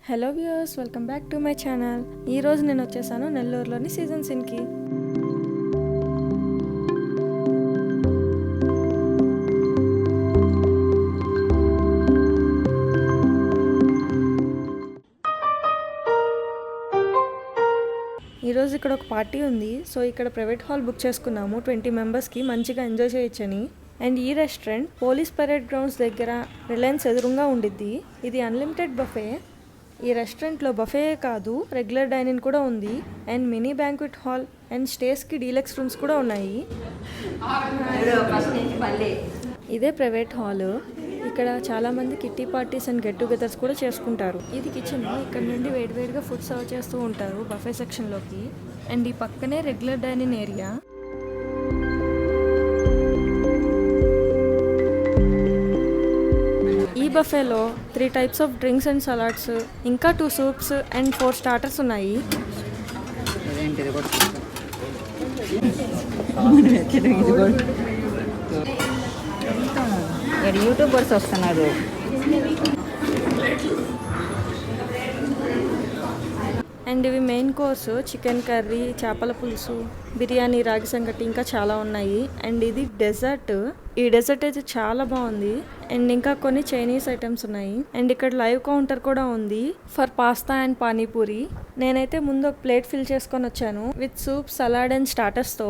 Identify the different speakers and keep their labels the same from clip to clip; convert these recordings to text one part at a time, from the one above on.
Speaker 1: Hello viewers, welcome back to my channel. ఈరోజు నేను వచ్చేసాను నెల్లూరులోని సీజన్ సిన్కి. ఈరోజు ఇక్కడ ఒక పార్టీ ఉంది. సో ఇక్కడ ప్రైవేట్ హాల్ బుక్ చేసుకున్నాము 20 మెంబర్స్కి, మంచిగా ఎంజాయ్ చేయొచ్చని. అండ్ ఈ రెస్టారెంట్ పోలీస్ పరేడ్ గ్రౌండ్స్ దగ్గర రిలయన్స్ ఎదురుగా ఉండిద్ది. ఇది అన్లిమిటెడ్ బఫే. ఈ రెస్టారెంట్లో బఫే కాదు, రెగ్యులర్ డైనింగ్ కూడా ఉంది. And mini banquet hall and స్టేస్కి డీలక్స్ రూమ్స్ కూడా ఉన్నాయి. ఇదే ప్రైవేట్ హాల్. ఇక్కడ చాలామంది kitty parties and get togethers కూడా చేసుకుంటారు. ఇది కిచెన్. ఇక్కడ నుండి వేడివేడిగా ఫుడ్ సర్వ్ చేస్తూ ఉంటారు బఫే సెక్షన్లోకి. అండ్ ఈ పక్కనే రెగ్యులర్ డైనింగ్ ఏరియా. ఈ బఫేలో 3 types of drinks and salads, ఇంకా 2 సూప్స్ అండ్ 4 స్టార్టర్స్ ఉన్నాయి.
Speaker 2: యూట్యూబర్స్ వస్తున్నారు.
Speaker 1: అండ్ ఇవి మెయిన్ కోర్స్, చికెన్ కర్రీ, చేపల పులుసు, బిర్యానీ, రాగి సంగటి, ఇంకా చాలా ఉన్నాయి. అండ్ ఇది డెజర్ట్. ఈ డెజర్ట్ అయితే చాలా బాగుంది. అండ్ ఇంకా కొన్ని చైనీస్ ఐటమ్స్ ఉన్నాయి. అండ్ ఇక్కడ లైవ్ కౌంటర్ కూడా ఉంది ఫర్ పాస్తా అండ్ పానీపూరి. నేనైతే ముందు ఒక ప్లేట్ ఫిల్ చేసుకొని వచ్చాను విత్ సూప్, సలాడ్ అండ్ స్టార్టర్స్తో.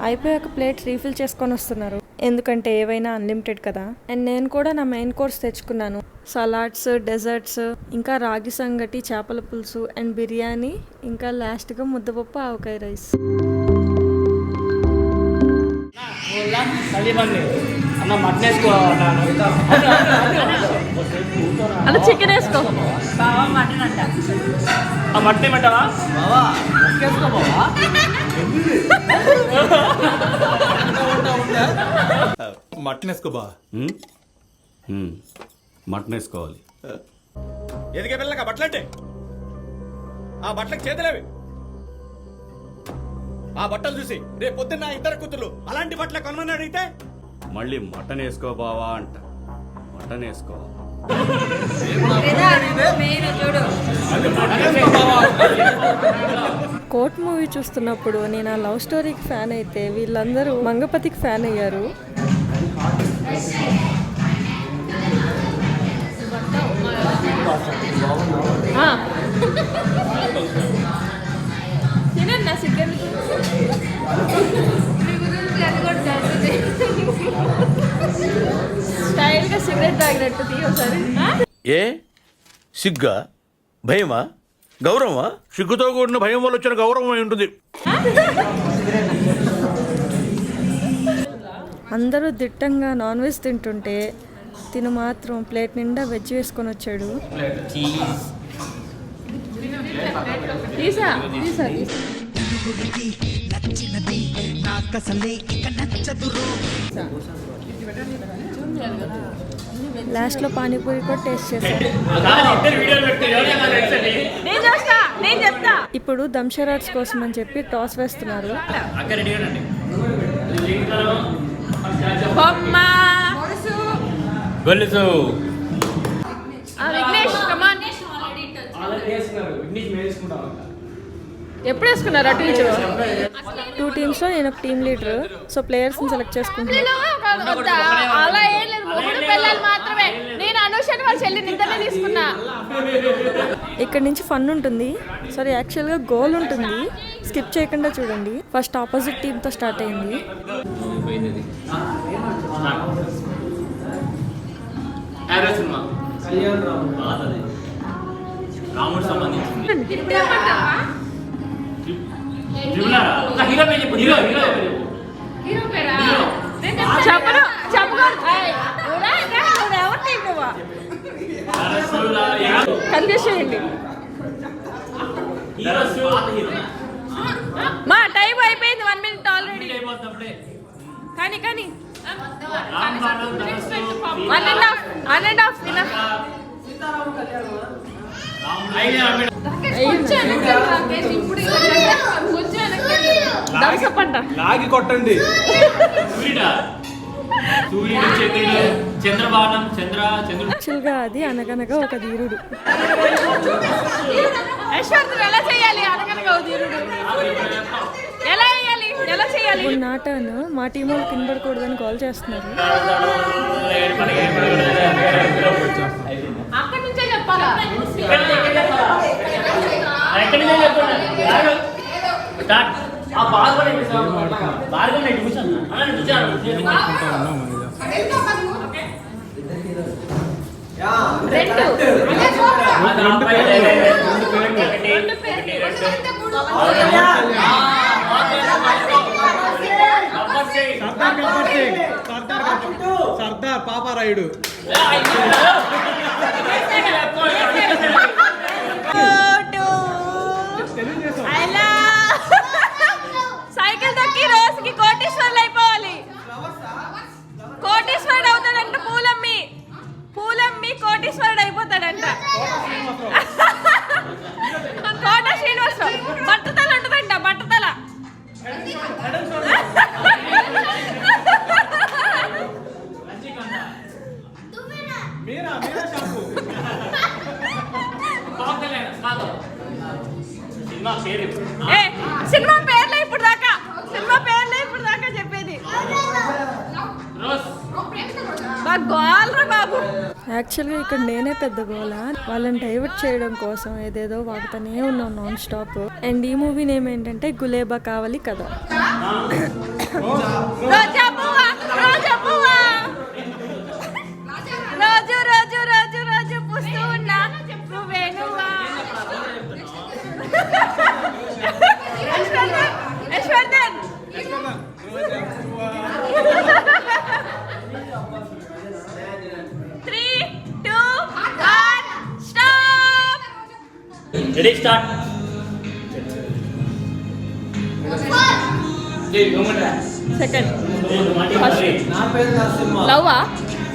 Speaker 1: అయిపోయాక ప్లేట్ రీఫిల్ చేసుకొని వస్తున్నారు, ఎందుకంటే ఏవైనా అన్లిమిటెడ్ కదా. అండ్ నేను కూడా నా మెయిన్ కోర్స్ తెచ్చుకున్నాను. సలాడ్స్, డెజర్ట్స్, ఇంకా రాగి సంగటి, చేపల పులుసు అండ్ బిర్యానీ, ఇంకా లాస్ట్గా ముద్దపప్పు, ఆవకాయ రైస్. అలా చికెన్ వేసుకో.
Speaker 3: మటన్ వేసుకోబా.
Speaker 4: మటన్ వేసుకోవాలి.
Speaker 3: ఎదిగే పిల్లక బట్టలంటే ఆ బట్టలకు చేతులేవి. ఆ బట్టలు చూసి రేపు పొద్దున్న 2 కూతుర్లు అలాంటి బట్టలు కొనమని అడిగితే
Speaker 4: మళ్ళీ మటన్ వేసుకోబావా అంట. మటన్ వేసుకో.
Speaker 1: కోర్ట్ మూవీ చూస్తున్నప్పుడు నేను ఆ లవ్ స్టోరీకి ఫ్యాన్ అయితే వీళ్ళందరూ మంగపతికి ఫ్యాన్ అయ్యారు. స్టైల్గా సిగరెట్ తాగినట్టు తీయసారి.
Speaker 5: ఏ సిగ్గా, భయమా, గౌరవమా? సిగ్గుతో కూడిన భయం వల్ల వచ్చిన గౌరవం అయి ఉంటుంది.
Speaker 1: అందరూ దిట్టంగా నాన్ వెజ్ తింటుంటే తిను మాత్రం ప్లేట్ నిండా వెజ్ వేసుకొని వచ్చాడు. లాస్ట్లో పానీపూరి కూడా టేస్ట్ చేశారు. ఇప్పుడు దమ్షరాట్స్ కోసం అని చెప్పి టాస్ వేస్తున్నారు. ఎప్పుడు వేసుకున్నారు అటు ఇటు? 2 టీమ్స్లో నేను ఒక టీమ్ లీడర్. సో ప్లేయర్స్ని సెలెక్ట్ చేసుకుంటున్నాను. ఇక్కడ నుంచి ఫన్ ఉంటుంది. సరే, యాక్చువల్గా గోల్ ఉంటుంది. స్కిప్ చేయకుండా చూడండి. ఫస్ట్ ఆపోజిట్ టీమ్తో స్టార్ట్ అయింది. కన్ఫ్యూజ్ చేయండి. మా టైం అయిపోయింది, 1 minute ఆల్రెడీ. కానీ 1.5 enough.
Speaker 3: లాగి కొట్టండి.
Speaker 6: సూర్యుడు చంద్రుడు చంద్రబాణం చంద్రుడు
Speaker 1: యాక్చువల్గా అది అనగనగా ఒక ధీరుడు.
Speaker 7: ఎలా చేయాలి అనగనగా ధీరుడు ఎలా వేయాలి ఎలా చేయాలి?
Speaker 1: ఇప్పుడు నా టర్న్, మా టీం వాళ్ళు కిందపడకూడదని కాల్ చేస్తున్నారు.
Speaker 7: అక్కడి నుంచే చెప్పాలా?
Speaker 3: సర్దార్ పాపారాయుడు.
Speaker 7: సైకిల్ తొక్కి రోజుకి కోటీశ్వరులు అయిపోవాలి. కోటీశ్వరుడు అవుతాడంట. పూలమ్మి కోటీశ్వరుడు అయిపోతాడంట. కోట శ్రీనివాసరావు బట్టతల ఉంటుందంట. బట్టతల సినిమా పేర్లే ఇప్పుడు దాకా చెప్పేది. గోల్రా బాబు.
Speaker 1: యాక్చువల్గా ఇక్కడ నేనే పెద్ద గోల. వాళ్ళని డైవర్ట్ చేయడం కోసం ఏదేదో వాగుతూనే ఉన్నాం నాన్ స్టాప్. అండ్ ఈ మూవీ నేమ్ ఏంటంటే గులేబా కావాలి కదా.
Speaker 7: రోజా పువ్వా రోజు రోజు రోజు రోజు పుస్తూ ఉన్నా నువ్వా Yashwardhan 3, 2, 1 stop.
Speaker 6: Ready start.
Speaker 7: Second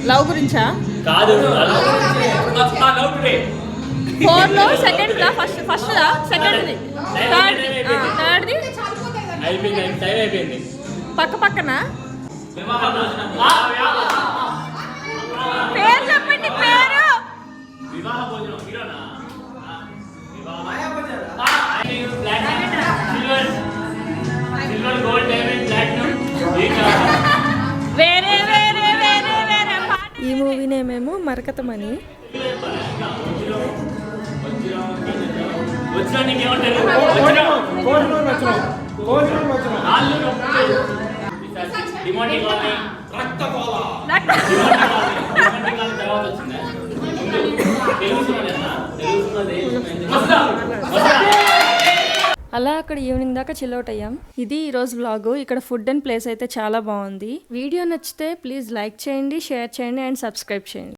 Speaker 7: love గురించా
Speaker 6: కాదు
Speaker 7: 4 లో సెకండ్ దా ఫస్ట్ దా సెకండ్ థర్డ్
Speaker 6: అయిపోయింది.
Speaker 7: పక్కన పేరు చెప్పండి. పేరు
Speaker 6: వివాహ భోజనం హీరోనా? సిల్వర్ గోల్డ్ డైమండ్ ప్లాటినం
Speaker 7: వేరే
Speaker 1: ఈ మూవీ నేమేమో మరకతమని.
Speaker 6: వచ్చినా నీకేమంటారు? డిమాండింగ్ వాళ్ళని తర్వాత వచ్చిందా?
Speaker 1: అలా అక్కడ ఈవినింగ్ దాకా చిల్అవుట్ అయ్యాం. ఇది ఈ రోజు వ్లాగ్. ఇక్కడ ఫుడ్ అండ్ ప్లేస్ అయితే చాలా బాగుంది. వీడియో నచ్చితే ప్లీజ్ లైక్ చేయండి, షేర్ చేయండి అండ్ సబ్స్క్రైబ్ చేయండి.